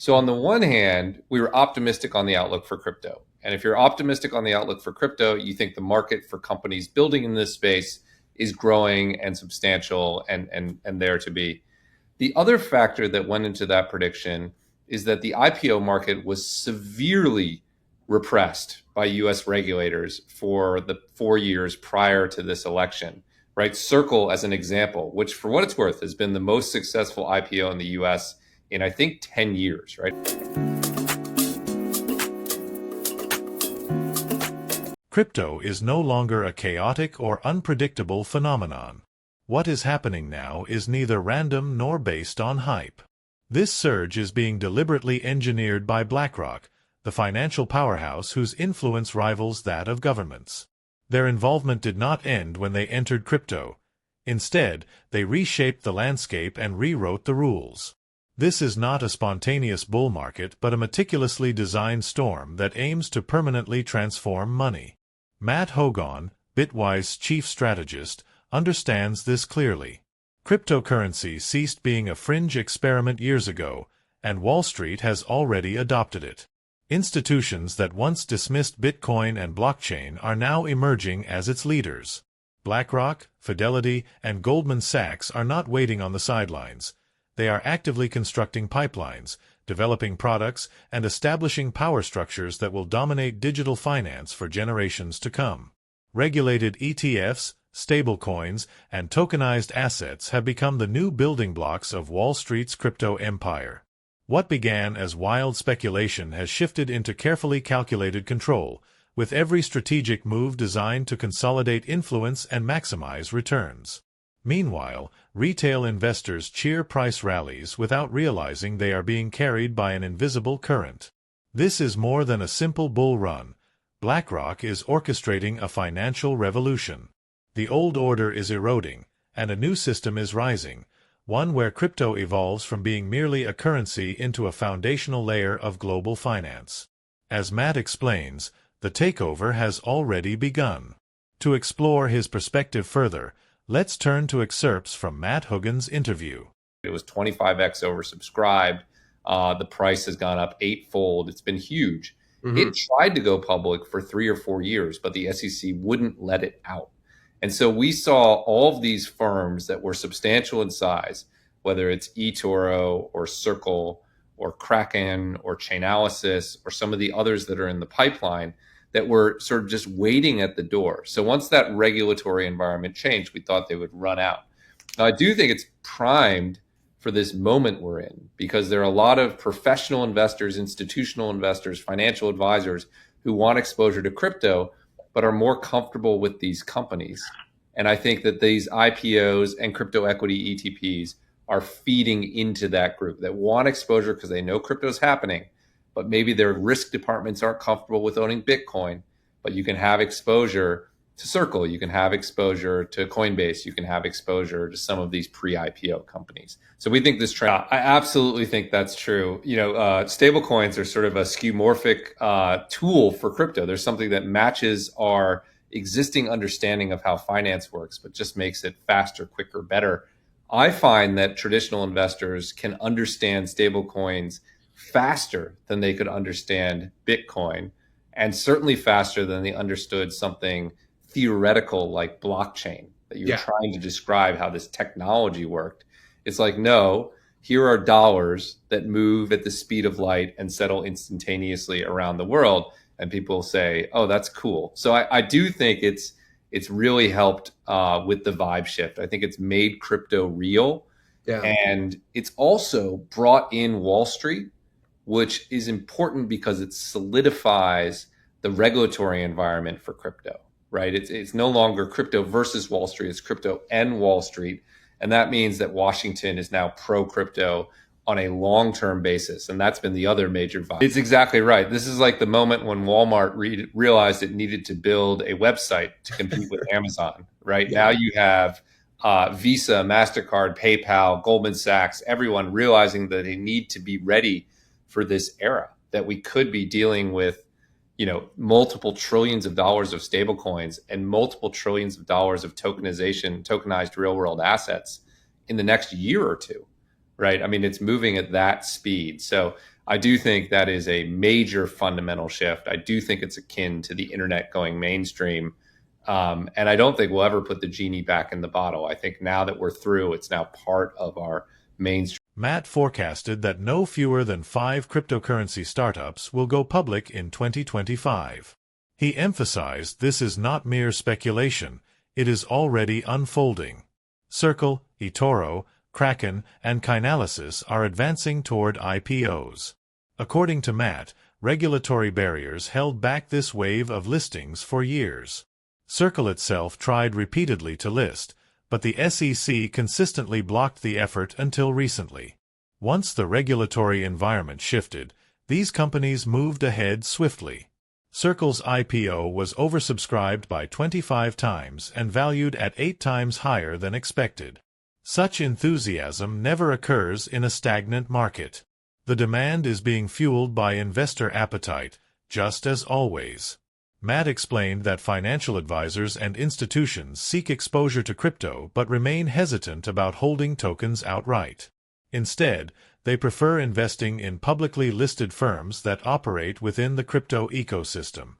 So on the one hand, we were optimistic on the outlook for crypto. And if you're optimistic on the outlook for crypto, you think the market for companies building in this space is growing and substantial and there to be. The other factor that went into that prediction is that the IPO market was severely repressed by US regulators for the 4 years prior to this election, right? Circle, as an example, which for what it's worth has been the most successful IPO in the US in, I think, 10 years, right? Crypto is no longer a chaotic or unpredictable phenomenon. What is happening now is neither random nor based on hype. This surge is being deliberately engineered by BlackRock, the financial powerhouse whose influence rivals that of governments. Their involvement did not end when they entered crypto. Instead, they reshaped the landscape and rewrote the rules. This is not a spontaneous bull market but a meticulously designed storm that aims to permanently transform money. Matt Hougan, Bitwise chief strategist, understands this clearly. Cryptocurrency ceased being a fringe experiment years ago, and Wall Street has already adopted it. Institutions that once dismissed Bitcoin and blockchain are now emerging as its leaders. BlackRock, Fidelity, and Goldman Sachs are not waiting on the sidelines. They are actively constructing pipelines, developing products, and establishing power structures that will dominate digital finance for generations to come. Regulated ETFs, stablecoins, and tokenized assets have become the new building blocks of Wall Street's crypto empire. What began as wild speculation has shifted into carefully calculated control, with every strategic move designed to consolidate influence and maximize returns. Meanwhile, retail investors cheer price rallies without realizing they are being carried by an invisible current. This is more than a simple bull run. BlackRock is orchestrating a financial revolution. The old order is eroding, and a new system is rising, one where crypto evolves from being merely a currency into a foundational layer of global finance. As Matt explains, the takeover has already begun. To explore his perspective further, let's turn to excerpts from Matt Hougan's interview. It was 25x oversubscribed. The price has gone up eightfold. It's been huge. It tried to go public for 3 or 4 years, but the SEC wouldn't let it out. And so we saw all of these firms that were substantial in size, whether it's eToro or Circle or Kraken or Chainalysis or some of the others that are in the pipeline, that were sort of just waiting at the door. So once that regulatory environment changed, we thought they would run out. Now, I do think it's primed for this moment we're in, because there are a lot of professional investors, institutional investors, financial advisors who want exposure to crypto, but are more comfortable with these companies. And I think that these IPOs and crypto equity ETPs are feeding into that group that want exposure because they know crypto is happening, but maybe their risk departments aren't comfortable with owning Bitcoin. But you can have exposure to Circle, you can have exposure to Coinbase, you can have exposure to some of these pre-IPO companies. So we think this trend, I absolutely think that's true. Stable coins are sort of a skeuomorphic tool for crypto. There's something that matches our existing understanding of how finance works, but just makes it faster, quicker, better. I find that traditional investors can understand stable coins faster than they could understand Bitcoin, and certainly faster than they understood something theoretical like blockchain, that you're trying to describe how this technology worked. It's like, no, here are dollars that move at the speed of light and settle instantaneously around the world. And people say, oh, that's cool. So I do think it's really helped with the vibe shift. I think it's made crypto real. And it's also brought in Wall Street, which is important because it solidifies the regulatory environment for crypto, right? It's no longer crypto versus Wall Street, it's crypto and Wall Street. And that means that Washington is now pro-crypto on a long-term basis. And that's been the other major vibe. It's exactly right. This is like the moment when Walmart realized it needed to build a website to compete with Amazon, right? Now you have Visa, MasterCard, PayPal, Goldman Sachs, everyone realizing that they need to be ready for this era, that we could be dealing with, multiple trillions of dollars of stablecoins and multiple trillions of dollars of tokenized real world assets in the next year or two, right? I mean, it's moving at that speed. So I do think that is a major fundamental shift. I do think it's akin to the internet going mainstream. And I don't think we'll ever put the genie back in the bottle. I think now that we're through, it's now part of our mainstream. Matt forecasted that no fewer than 5 cryptocurrency startups will go public in 2025. He emphasized this is not mere speculation, it is already unfolding. Circle, eToro, Kraken, and Chainalysis are advancing toward IPOs. According to Matt, regulatory barriers held back this wave of listings for years. Circle itself tried repeatedly to list, but the SEC consistently blocked the effort until recently. Once the regulatory environment shifted, these companies moved ahead swiftly. Circle's IPO was oversubscribed by 25 times and valued at 8 times higher than expected. Such enthusiasm never occurs in a stagnant market. The demand is being fueled by investor appetite, just as always. Matt explained that financial advisors and institutions seek exposure to crypto but remain hesitant about holding tokens outright. Instead, they prefer investing in publicly listed firms that operate within the crypto ecosystem.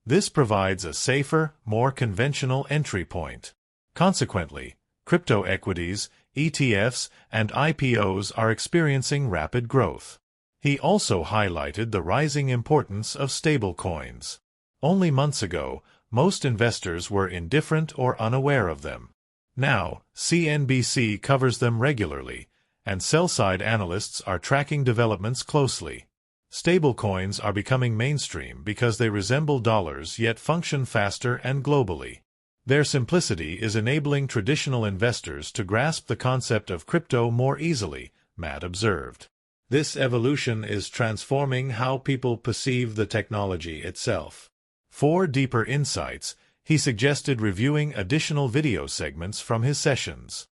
This provides a safer, more conventional entry point. Consequently, crypto equities, ETFs, and IPOs are experiencing rapid growth. He also highlighted the rising importance of stablecoins. Only months ago, most investors were indifferent or unaware of them. Now, CNBC covers them regularly, and sell-side analysts are tracking developments closely. Stablecoins are becoming mainstream because they resemble dollars yet function faster and globally. Their simplicity is enabling traditional investors to grasp the concept of crypto more easily, Matt observed. This evolution is transforming how people perceive the technology itself. For deeper insights, he suggested reviewing additional video segments from his sessions.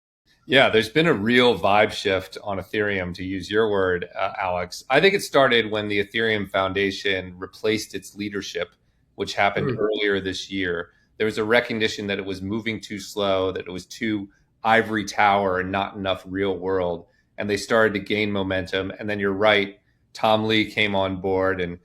Yeah, there's been a real vibe shift on Ethereum, to use your word, Alex. I think it started when the Ethereum Foundation replaced its leadership, which happened earlier this year. There was a recognition that it was moving too slow, that it was too ivory tower and not enough real world. And they started to gain momentum. And then you're right, Tom Lee came on board and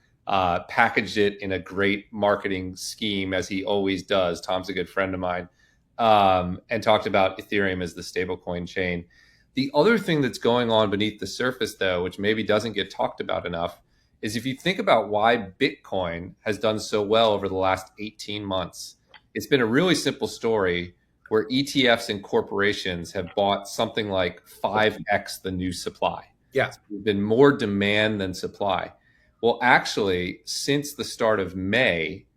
packaged it in a great marketing scheme, as he always does. Tom's a good friend of mine. And talked about Ethereum as the stablecoin chain. The other thing that's going on beneath the surface, though, which maybe doesn't get talked about enough, is if you think about why Bitcoin has done so well over the last 18 months, it's been a really simple story where ETFs and corporations have bought something like 5x the new supply. Yeah. There's been more demand than supply. Well, actually, since the start of May,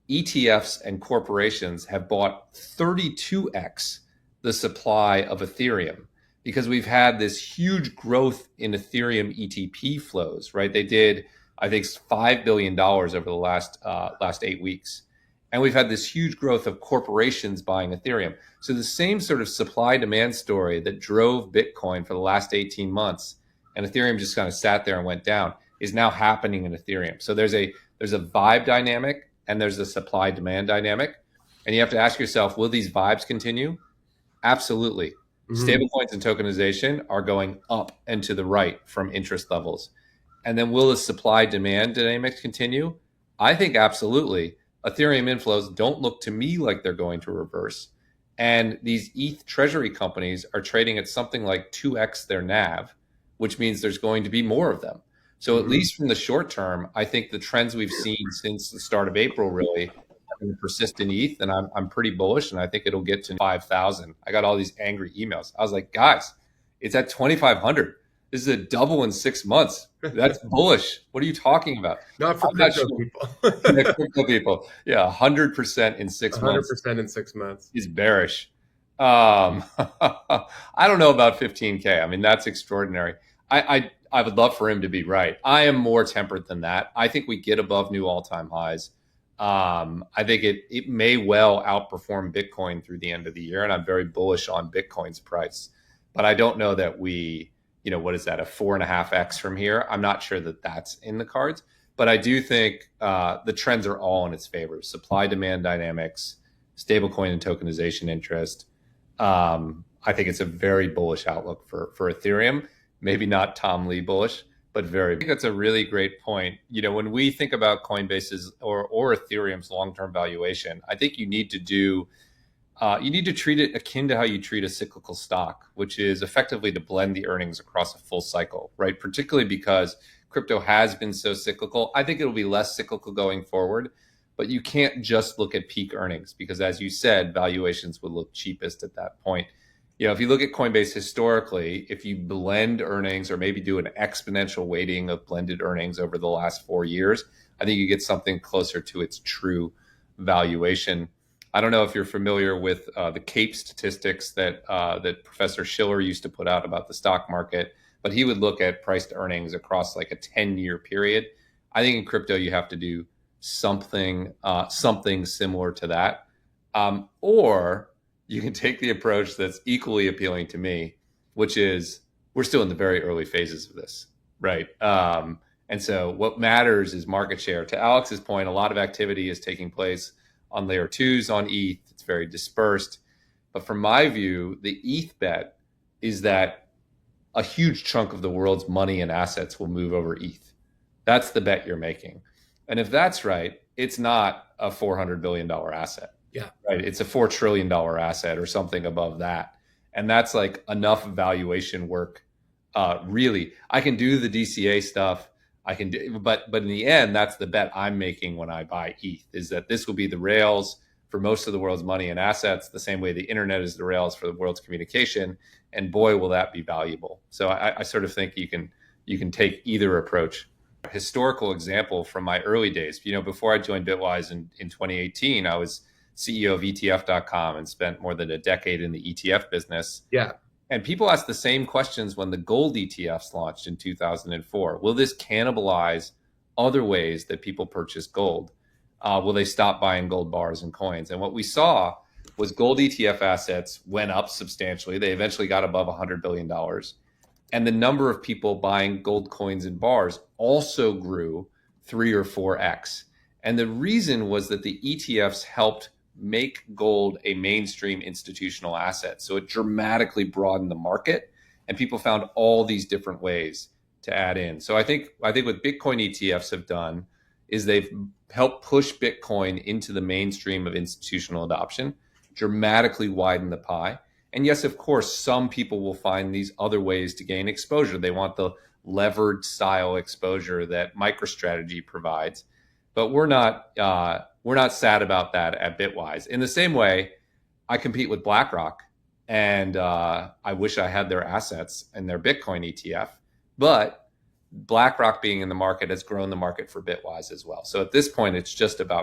ETFs and corporations have bought 32x the supply of Ethereum because we've had this huge growth in Ethereum ETP flows, right? They did, I think, $5 billion over the last 8 weeks. And we've had this huge growth of corporations buying Ethereum. So the same sort of supply demand story that drove Bitcoin for the last 18 months, and Ethereum just kind of sat there and went down, is now happening in Ethereum. So there's a vibe dynamic and there's a supply demand dynamic. And you have to ask yourself, will these vibes continue? Absolutely. Stablecoins and tokenization are going up and to the right from interest levels. And then will the supply demand dynamics continue? I think absolutely. Ethereum inflows don't look to me like they're going to reverse. And these ETH treasury companies are trading at something like 2x their NAV, which means there's going to be more of them. So at least from the short term, I think the trends we've seen since the start of April really are going to persist in ETH. And I'm pretty bullish, and I think it'll get to 5,000. I got all these angry emails. I was like, guys, it's at 2,500. This is a double in 6 months. That's bullish. What are you talking about? Not for crypto people. Yeah, crypto people. Yeah, 100% in 6 months. 100% in 6 months. Is bearish. I don't know about 15K. I mean, that's extraordinary. I would love for him to be right. I am more tempered than that. I think we get above new all-time highs. I think it may well outperform Bitcoin through the end of the year, and I'm very bullish on Bitcoin's price. But I don't know that we, what is that, a 4.5x from here? I'm not sure that that's in the cards. But I do think the trends are all in its favor. Supply-demand dynamics, stablecoin and tokenization interest. I think it's a very bullish outlook for Ethereum. Maybe not Tom Lee bullish, but very. I think that's a really great point. When we think about Coinbase's or Ethereum's long-term valuation, I think you need to treat it akin to how you treat a cyclical stock, which is effectively to blend the earnings across a full cycle, right? Particularly because crypto has been so cyclical. I think it'll be less cyclical going forward, but you can't just look at peak earnings because, as you said, valuations would look cheapest at that point. If you look at Coinbase historically, if you blend earnings or maybe do an exponential weighting of blended earnings over the last 4 years, I think you get something closer to its true valuation. I don't know if you're familiar with the CAPE statistics that Professor Schiller used to put out about the stock market, but he would look at price to earnings across like a 10-year period. I think in crypto you have to do something similar to that, or you can take the approach that's equally appealing to me, which is we're still in the very early phases of this, right? And so what matters is market share. To Alex's point, a lot of activity is taking place on layer twos on ETH. It's very dispersed. But from my view, the ETH bet is that a huge chunk of the world's money and assets will move over ETH. That's the bet you're making. And if that's right, it's not a $400 billion asset. Yeah. Right. It's a $4 trillion asset or something above that. And that's like enough valuation work. Really, I can do the DCA stuff. I can do, but in the end, that's the bet I'm making when I buy ETH, is that this will be the rails for most of the world's money and assets, the same way the internet is the rails for the world's communication. And boy, will that be valuable. So I sort of think you can take either approach. Historical example from my early days, before I joined Bitwise in 2018, I was CEO of ETF.com and spent more than a decade in the ETF business. Yeah. And people ask the same questions when the gold ETFs launched in 2004. Will this cannibalize other ways that people purchase gold? Will they stop buying gold bars and coins? And what we saw was gold ETF assets went up substantially. They eventually got above $100 billion. And the number of people buying gold coins and bars also grew 3 or 4x. And the reason was that the ETFs helped make gold a mainstream institutional asset. So it dramatically broadened the market and people found all these different ways to add in. So I think what Bitcoin ETFs have done is they've helped push Bitcoin into the mainstream of institutional adoption, dramatically widen the pie. And yes, of course, some people will find these other ways to gain exposure. They want the levered style exposure that MicroStrategy provides. But we're not sad about that at Bitwise. In the same way, I compete with BlackRock, and I wish I had their assets and their Bitcoin ETF. But BlackRock being in the market has grown the market for Bitwise as well. So at this point, it's just about